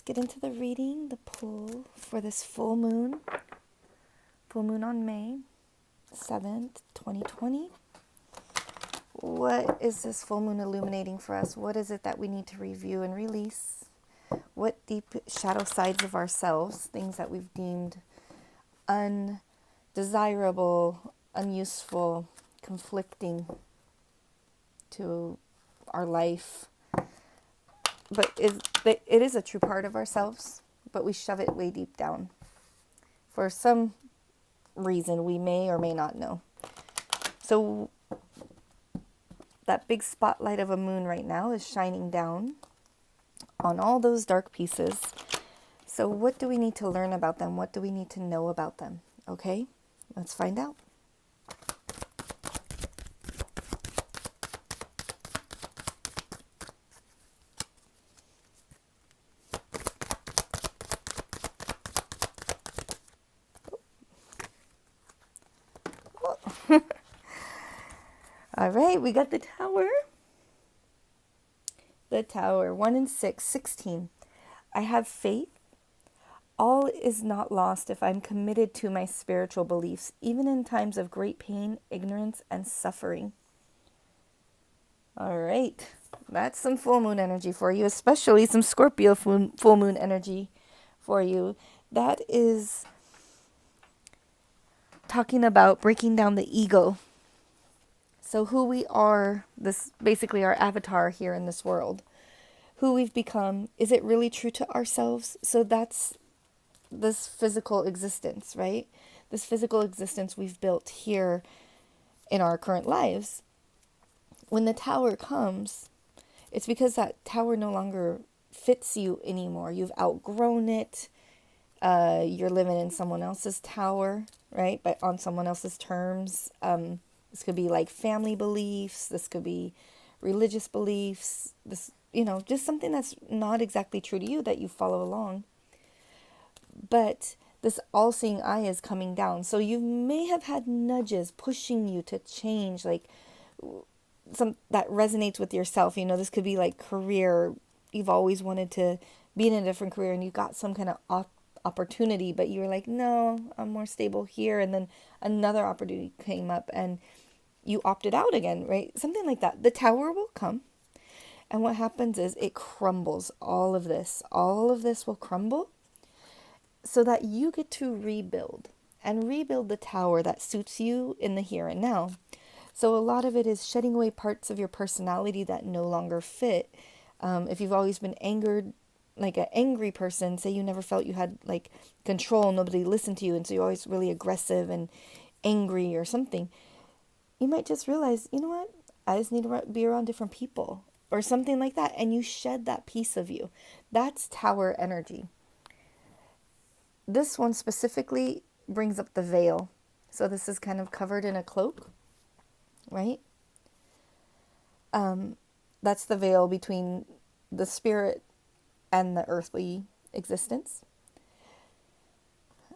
get into the reading, the pull for this full moon on May 7th, 2020. What is this full moon illuminating for us? What is it that we need to review and release? What deep shadow sides of ourselves, things that we've deemed undesirable, unuseful, conflicting to our life, but it is a true part of ourselves, but we shove it way deep down for some reason we may or may not know. So that big spotlight of a moon right now is shining down on all those dark pieces. So what do we need to learn about them? What do we need to know about them? Okay, let's find out. All right, we got the Tower. The Tower, 1 and 6, 16. I have faith. All is not lost if I'm committed to my spiritual beliefs, even in times of great pain, ignorance, and suffering. All right, that's some full moon energy for you, especially some Scorpio full moon energy for you. That is talking about breaking down the ego. So who we are, this basically our avatar here in this world, who we've become, is it really true to ourselves? So that's this physical existence, right? This physical existence we've built here in our current lives. When the Tower comes, it's because that Tower no longer fits you anymore. You've outgrown it. You're living in someone else's tower, right? But on someone else's terms. This could be like family beliefs. This could be religious beliefs. This, just something that's not exactly true to you that you follow along. But this all-seeing eye is coming down. So you may have had nudges pushing you to change, like some that resonates with yourself. This could be like career. You've always wanted to be in a different career and you got some kind of opportunity, but you were like, no, I'm more stable here. And then another opportunity came up and you opted out again, right? Something like that. The Tower will come. And what happens is it crumbles. All of this will crumble so that you get to rebuild the Tower that suits you in the here and now. So a lot of it is shedding away parts of your personality that no longer fit. If you've always been angered, like an angry person, say you never felt you had like control, nobody listened to you, and so you're always really aggressive and angry or something, you might just realize, you know what, I just need to be around different people or something like that, and you shed that piece of you. That's Tower energy. This one specifically brings up the veil. So this is kind of covered in a cloak, right? That's the veil between the spirit and the earthly existence.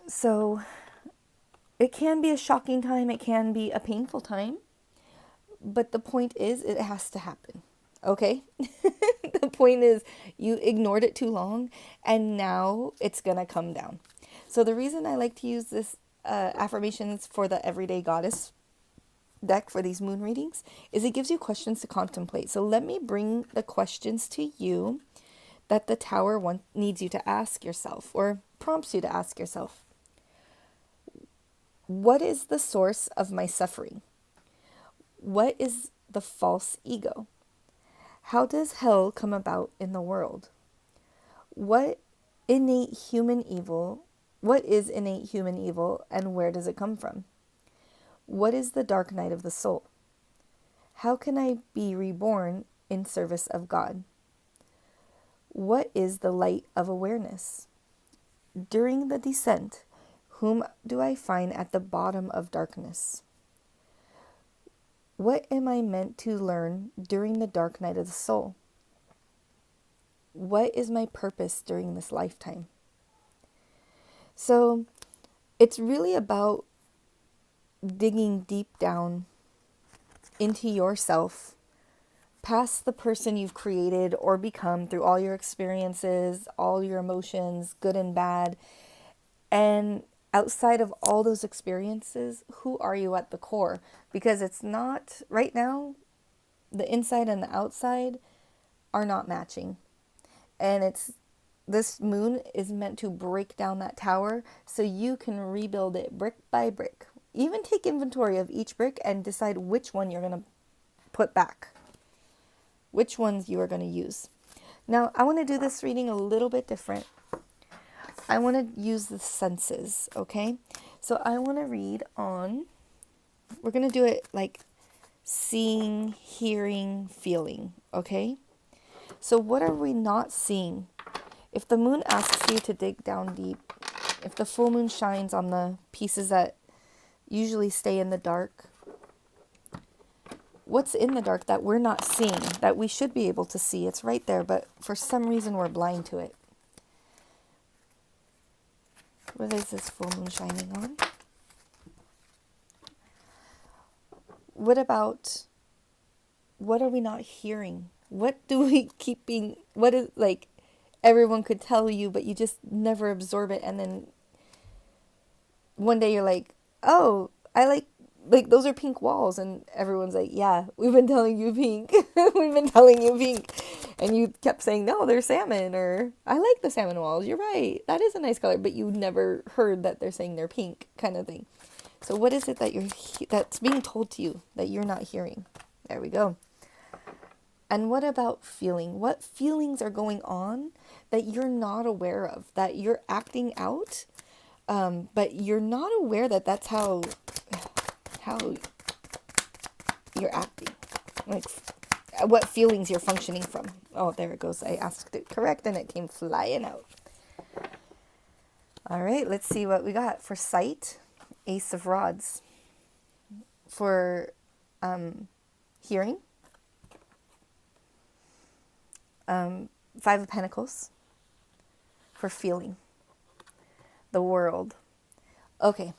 So it can be a shocking time, it can be a painful time, but the point is it has to happen, okay? The point is you ignored it too long and now it's gonna come down. So the reason I like to use this affirmations for the Everyday Goddess deck for these moon readings is it gives you questions to contemplate. So let me bring the questions to you that the Tower needs you to ask yourself or prompts you to ask yourself. What is the source of my suffering? What is the false ego? How does hell come about in the world? What is innate human evil and where does it come from? What is the dark night of the soul? How can I be reborn in service of God? What is the light of awareness? During the descent, whom do I find at the bottom of darkness? What am I meant to learn during the dark night of the soul? What is my purpose during this lifetime? So it's really about digging deep down into yourself past the person you've created or become through all your experiences, all your emotions, good and bad. And outside of all those experiences, who are you at the core? Because it's not, right now, the inside and the outside are not matching. And this moon is meant to break down that tower so you can rebuild it brick by brick. Even take inventory of each brick and decide which one you're going to put back, which ones you are going to use. Now, I want to do this reading a little bit different. I want to use the senses, okay? So I want to read on, we're going to do it like seeing, hearing, feeling, okay? So what are we not seeing? If the moon asks you to dig down deep, if the full moon shines on the pieces that usually stay in the dark, what's in the dark that we're not seeing, that we should be able to see? It's right there, but for some reason we're blind to it. What is this full moon shining on? What are we not hearing? What do we keep being, what is, like, everyone could tell you, but you just never absorb it. And then one day you're like, oh, I like those are pink walls. And everyone's like, yeah, we've been telling you pink. We've been telling you pink. And you kept saying, no, they're salmon, or I like the salmon walls. You're right. That is a nice color. But you never heard that they're saying they're pink, kind of thing. So what is it that that's being told to you that you're not hearing? There we go. And what about feeling? What feelings are going on that you're not aware of, that you're acting out, but you're not aware that that's how you're acting? Like, what feelings you're functioning from. Oh, there it goes. I asked it correct and it came flying out. All right, let's see what we got. For sight, Ace of Rods. For hearing, Five of Pentacles. For feeling, the World. Okay.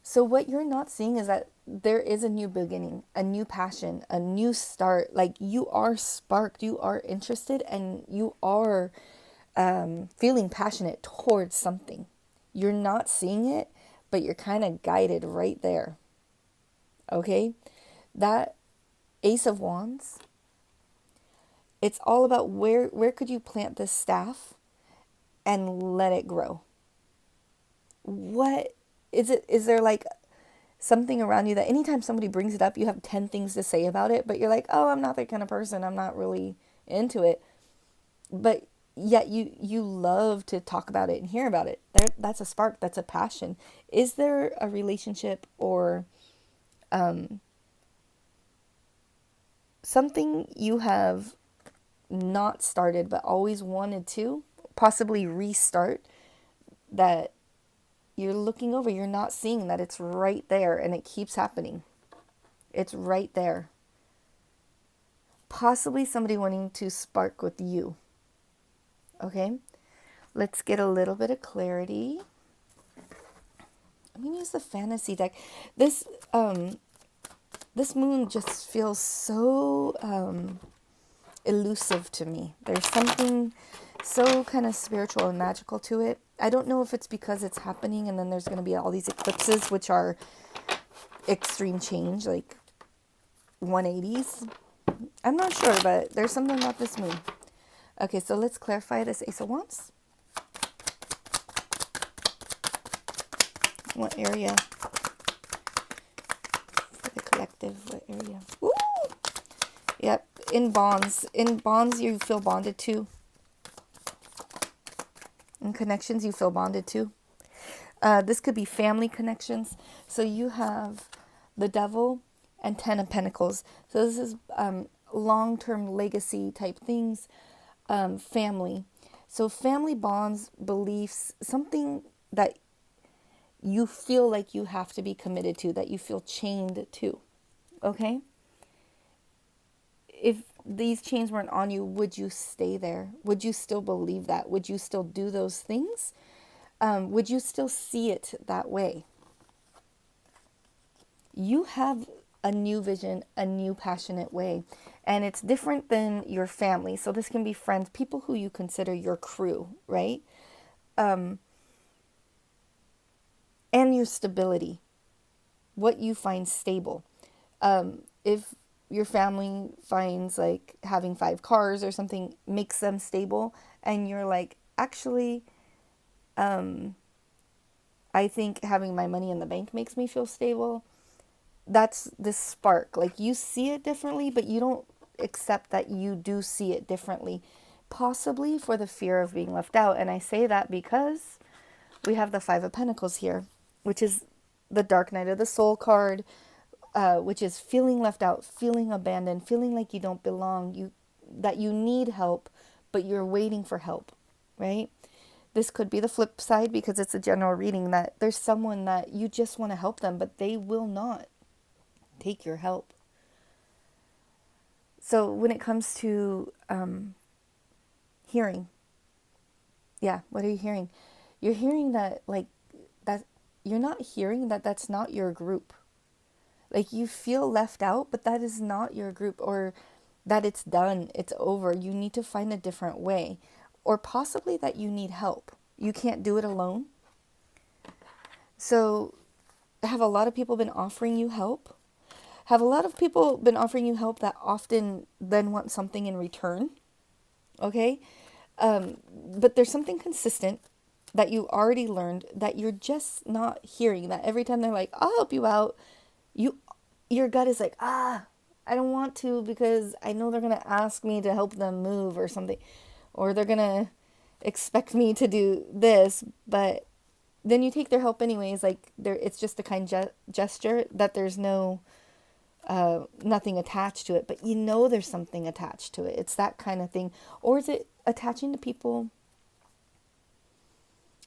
So what you're not seeing is that there is a new beginning, a new passion, a new start. Like, you are sparked, you are interested, and you are feeling passionate towards something. You're not seeing it, but you're kind of guided right there. Okay? That Ace of Wands, it's all about where could you plant this staff and let it grow. What is it? Is there like something around you that anytime somebody brings it up, you have 10 things to say about it, but you're like, oh, I'm not that kind of person. I'm not really into it. But yet you love to talk about it and hear about it. That's a spark. That's a passion. Is there a relationship or something you have not started but always wanted to possibly restart, that you're looking over, you're not seeing that it's right there and it keeps happening? It's right there. Possibly somebody wanting to spark with you. Okay, let's get a little bit of clarity. I'm going to use the fantasy deck. This moon just feels so elusive to me. There's something so kind of spiritual and magical to it. I don't know if it's because it's happening and then there's going to be all these eclipses, which are extreme change, like 180s. I'm not sure, but there's something about this moon. Okay, so let's clarify this Ace of Wands. What area? For the collective, what area? Ooh! Yep, in bonds. In bonds, you feel bonded to. In connections, you feel bonded to. This could be family connections. So you have the Devil and Ten of Pentacles. So this is long-term legacy type things. Family. So family bonds, beliefs, something that you feel like you have to be committed to, that you feel chained to. Okay? If these chains weren't on you, would you stay there? Would you still believe that? Would you still do those things? Would you still see it that way? You have a new vision, a new passionate way. And it's different than your family. So this can be friends, people who you consider your crew, right? And your stability, what you find stable. If your family finds like having 5 cars or something makes them stable, and you're like, actually, I think having my money in the bank makes me feel stable. That's this spark. Like you see it differently, but you don't accept that you do see it differently, possibly for the fear of being left out. And I say that because we have the Five of Pentacles here, which is the Dark Night of the Soul card, which is feeling left out, feeling abandoned, feeling like you don't belong, that you need help, but you're waiting for help, right? This could be the flip side because it's a general reading that there's someone that you just want to help them, but they will not take your help. So when it comes to hearing, yeah, what are you hearing? You're hearing that, like, that you're not hearing that that's not your group. Like you feel left out, but that is not your group, or that it's done, it's over. You need to find a different way, or possibly that you need help. You can't do it alone. So have a lot of people been offering you help? Have a lot of people been offering you help that often then want something in return? Okay? But there's something consistent that you already learned that you're just not hearing. That every time they're like, I'll help you out, your gut is like, I don't want to because I know they're going to ask me to help them move or something. Or they're going to expect me to do this. But then you take their help anyways. Like it's just a kind gesture that there's no... nothing attached to it, but you know there's something attached to it. It's that kind of thing. Or is it attaching to people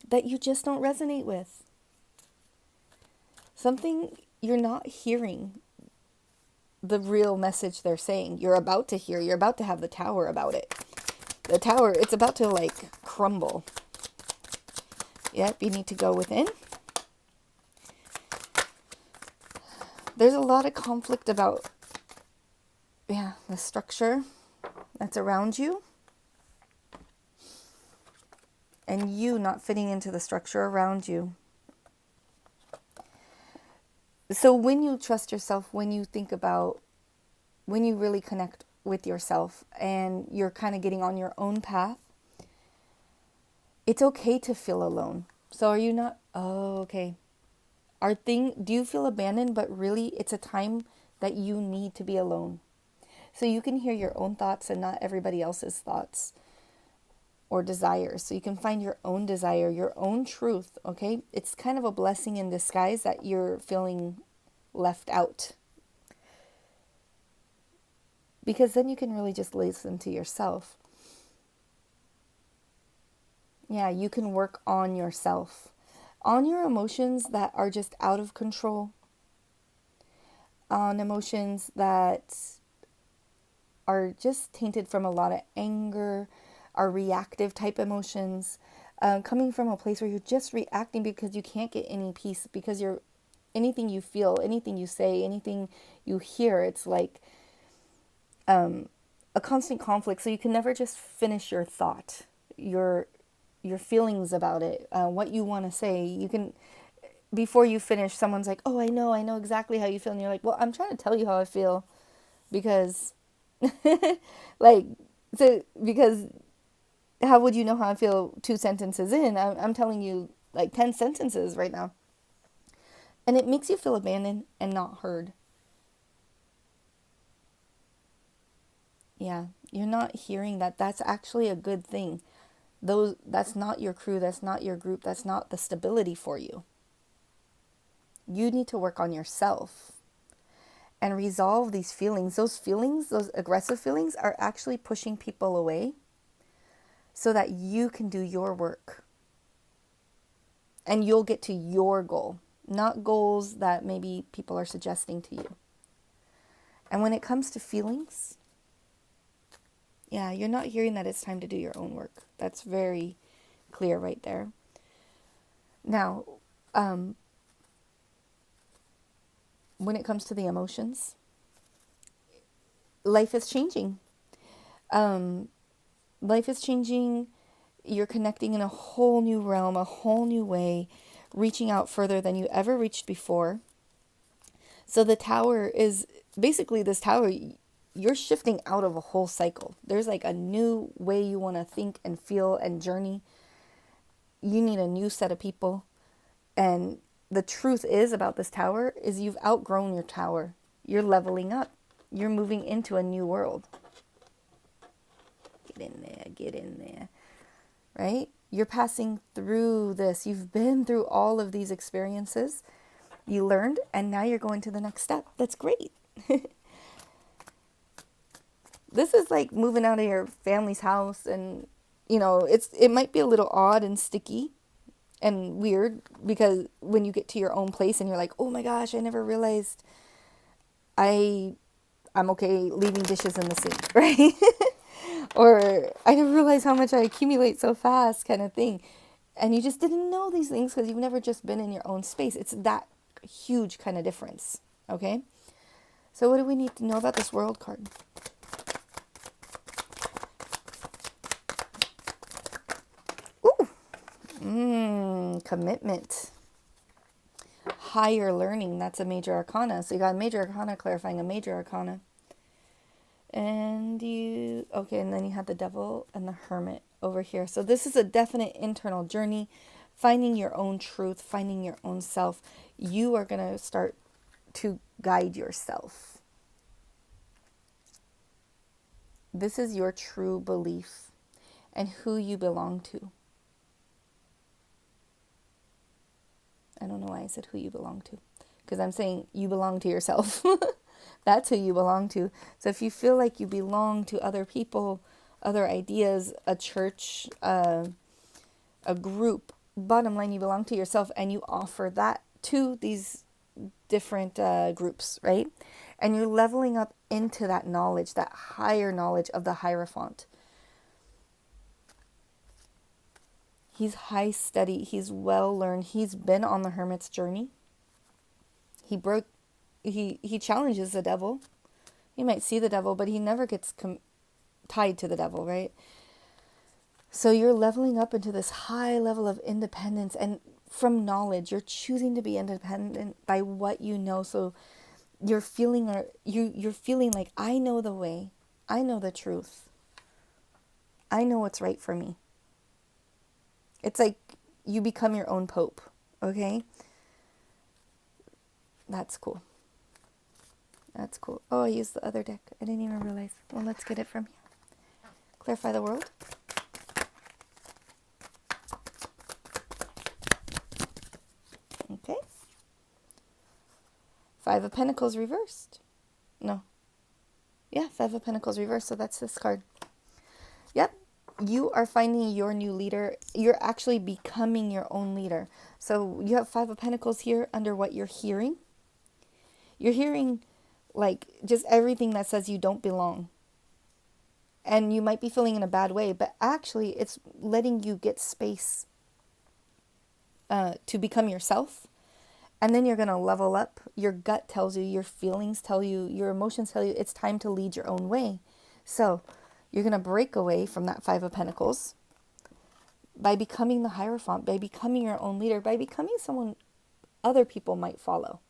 that you just don't resonate with? Something you're not hearing the real message they're saying. You're about to hear. You're about to have the tower about it. The tower, it's about to like crumble. Yep, you need to go within. There's a lot of conflict about, the structure that's around you. And you not fitting into the structure around you. So when you trust yourself, when you think about, when you really connect with yourself and you're kind of getting on your own path, it's okay to feel alone. So are you not, okay. Do you feel abandoned, but really it's a time that you need to be alone. So you can hear your own thoughts and not everybody else's thoughts or desires. So you can find your own desire, your own truth, okay? It's kind of a blessing in disguise that you're feeling left out. Because then you can really just listen to yourself. Yeah, you can work on yourself, on your emotions that are just out of control, on emotions that are just tainted from a lot of anger, are reactive type emotions, coming from a place where you're just reacting because you can't get any peace, because anything you feel, anything you say, anything you hear, it's like a constant conflict. So you can never just finish your thought, your feelings about it, what you want to say. You can, before you finish, someone's like, oh, I know exactly how you feel. And you're like, well, I'm trying to tell you how I feel because because how would you know how I feel 2 sentences in? I'm telling you like 10 sentences right now. And it makes you feel abandoned and not heard. Yeah, you're not hearing that. That's actually a good thing. That's not your crew, that's not your group, that's not the stability for you. You need to work on yourself and resolve these feelings. Those aggressive feelings are actually pushing people away so that you can do your work. And you'll get to your goal, not goals that maybe people are suggesting to you. And when it comes to feelings, you're not hearing that it's time to do your own work. That's very clear right there. Now, when it comes to the emotions, life is changing. Um, Life is changing. You're connecting in a whole new realm, a whole new way, reaching out further than you ever reached before. So the tower is basically this tower, you're shifting out of a whole cycle. There's like a new way you want to think and feel and journey. You need a new set of people. And the truth is about this tower is you've outgrown your tower. You're leveling up. You're moving into a new world. Get in there, right? You're passing through this. You've been through all of these experiences. You learned, and now you're going to the next step. That's great. This is like moving out of your family's house, and it might be a little odd and sticky and weird, because when you get to your own place and you're like, oh my gosh, I never realized I'm okay leaving dishes in the sink, right? Or I never realized how much I accumulate so fast, kind of thing. And you just didn't know these things because you've never just been in your own space. It's that huge kind of difference, okay? So what do we need to know about this world card? Ooh, commitment. Higher learning, that's a major arcana. So you got a major arcana clarifying a major arcana. And and then you have the devil and the hermit over here. So this is a definite internal journey, finding your own truth, finding your own self. You are going to start to guide yourself. This is your true belief and who you belong to. I don't know why I said who you belong to, because I'm saying you belong to yourself. That's who you belong to. So if you feel like you belong to other people, other ideas, a church, a group, bottom line, you belong to yourself, and you offer that to these different groups, right? And you're leveling up into that knowledge, that higher knowledge of the Hierophant. He's high study. He's well learned. He's been on the hermit's journey. He challenges the devil. You might see the devil, but he never gets tied to the devil, right? So you're leveling up into this high level of independence, and from knowledge, you're choosing to be independent by what you know. So you're feeling like, I know the way, I know the truth, I know what's right for me. It's like you become your own pope, okay? That's cool. That's cool. Oh, I used the other deck. I didn't even realize. Well, let's get it from here. Clarify the world. Okay. Five of Pentacles reversed. No. Yeah, Five of Pentacles reversed. So that's this card. Yep. You are finding your new leader. You're actually becoming your own leader. So you have Five of Pentacles here under what you're hearing. You're hearing like just everything that says you don't belong. And you might be feeling in a bad way, but actually it's letting you get space to become yourself. And then you're going to level up. Your gut tells you, your feelings tell you, your emotions tell you it's time to lead your own way. So you're going to break away from that Five of Pentacles by becoming the Hierophant, by becoming your own leader, by becoming someone other people might follow.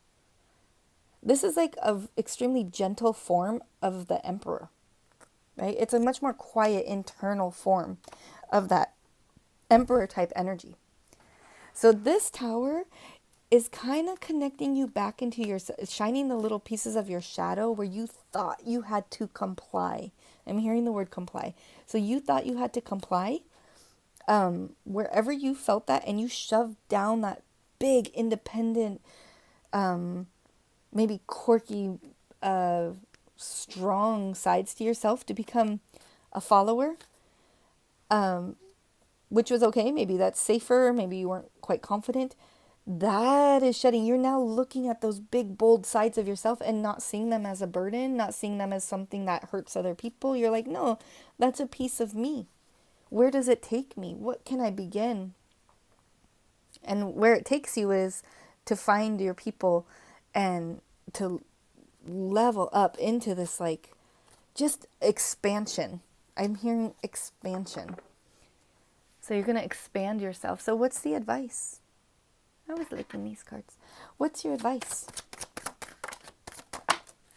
This is like an extremely gentle form of the Emperor, right? It's a much more quiet internal form of that Emperor type energy. So this tower is kind of connecting you back into your, shining the little pieces of your shadow where you thought you had to comply. I'm hearing the word comply. So you thought you had to comply. Wherever you felt that, and you shoved down that big independent, maybe quirky, strong sides to yourself to become a follower, which was okay. Maybe that's safer. Maybe you weren't quite confident. That is shedding. You're now looking at those big, bold sides of yourself and not seeing them as a burden, not seeing them as something that hurts other people. You're like, no, that's a piece of me. Where does it take me? What can I begin? And where it takes you is to find your people and to level up into this, like, just expansion. I'm hearing expansion. So you're going to expand yourself. So what's the advice? I was licking these cards. What's your advice?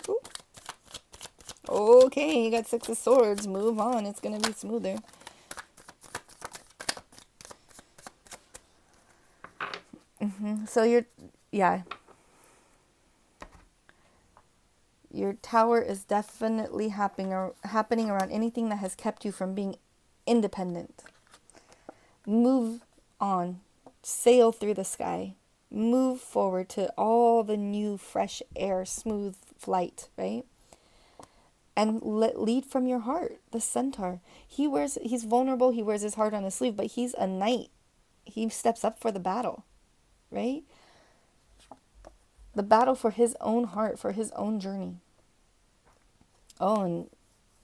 Ooh. Okay, you got 6 of Swords. Move on. It's going to be smoother. So your tower is definitely happening around anything that has kept you from being independent. Move on. Sail through the sky. Move forward to all the new, fresh air, smooth flight, right? And lead from your heart. The centaur. He's vulnerable. He wears his heart on his sleeve, but he's a knight. He steps up for the battle, right? The battle for his own heart, for his own journey. Oh,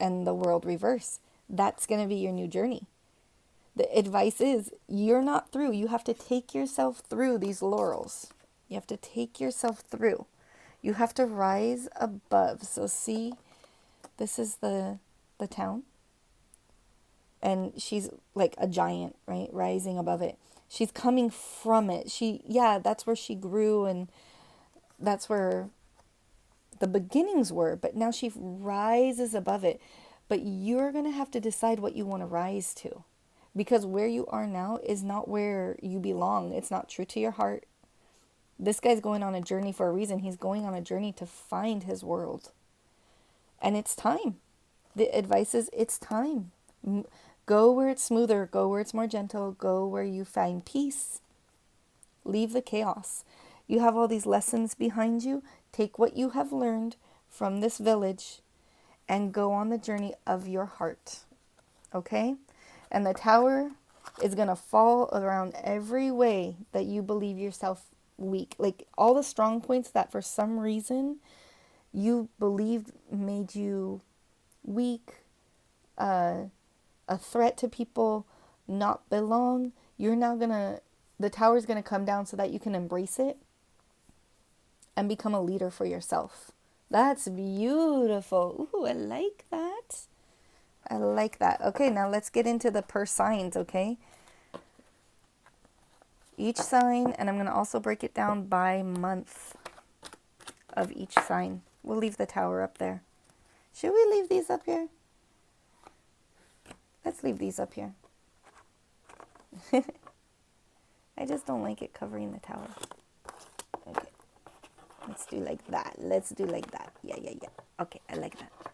and the world reverse. That's going to be your new journey. The advice is, you're not through. You have to take yourself through these laurels. You have to take yourself through. You have to rise above. So see, this is the town. And she's like a giant, right? Rising above it. She's coming from it. That's where she grew, and that's where the beginnings were, but now she rises above it. But you're going to have to decide what you want to rise to, because where you are now is not where you belong. It's not true to your heart. This guy's going on a journey for a reason. He's going on a journey to find his world. And it's time. The advice is, it's time. Go where it's smoother. Go where it's more gentle. Go where you find peace. Leave the chaos. You have all these lessons behind you. Take what you have learned from this village and go on the journey of your heart. Okay? And the tower is going to fall around every way that you believe yourself weak. Like all the strong points that for some reason you believed made you weak, a threat to people, not belong. The tower's going to come down so that you can embrace it and become a leader for yourself. That's beautiful. Ooh, I like that. I like that. Okay, now let's get into the per signs, okay? Each sign, and I'm going to also break it down by month of each sign. We'll leave the tower up there. Should we leave these up here? Let's leave these up here. I just don't like it covering the tower. Okay. Let's do like that. Yeah. Okay, I like that.